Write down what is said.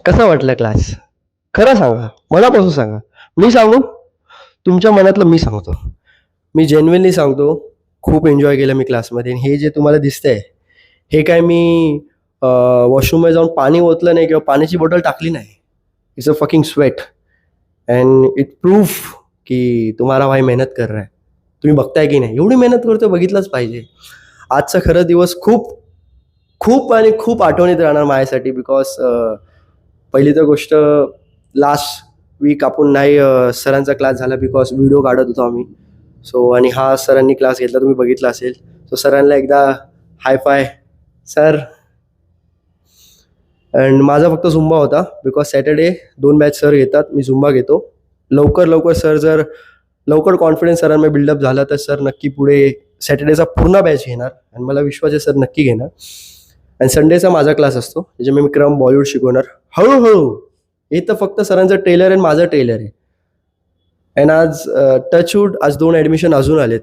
कसा वाटला क्लास? खरं सांगा, मनापासून सांगा. मी सांगू? तुमच्या मनातलं मी सांगतो. मी जेन्युइनली सांगतो, खूप एन्जॉय केलं मी क्लासमध्ये. आणि हे जे तुम्हाला दिसतंय, हे काय मी वॉशरूममध्ये जाऊन पाणी ओतलं नाही किंवा पाण्याची बॉटल टाकली नाही. It's a fucking sweat and it proof की तुम्हारा भाई मेहनत कर रहा है. तुम्ही बघताय की नाही? एवढी मेहनत करतोय, बघितलंच पाहिजे. आजचा खरं दिवस खूप खूप आणि खूप आठवणीत राहणार माझ्यासाठी. बिकॉज पहिली तर गोष्ट, लास्ट वीक आपण नाही सरांचा क्लास झाला बिकॉज व्हिडिओ काढत होतो आम्ही. सो आणि हा सरांनी क्लास घेतला, तुम्ही बघितला असेल. सो सरांना एकदा हाय फाय सर. अँड माझा फक्त झुंबा होता बिकॉज सॅटर्डे 2 बॅच सर घेतात, मी झुंबा घेतो. लवकर लवकर सर जर लवकर कॉन्फिडन्स सरांना बिल्डअप झाला तर सर नक्की पुढे सॅटर्डेचा पूर्ण बॅच घेणार आणि मला विश्वास आहे सर नक्की घेणार. आणि संडेचा माझा क्लास असतो त्याचे मी क्रम बॉलिवूड शिकवणार हळूहळू. हे तर फक्त सरांचं ट्रेलर आहे, माझं ट्रेलर आहे. अँड आज टचवूड आज 2 ॲडमिशन अजून आलेत.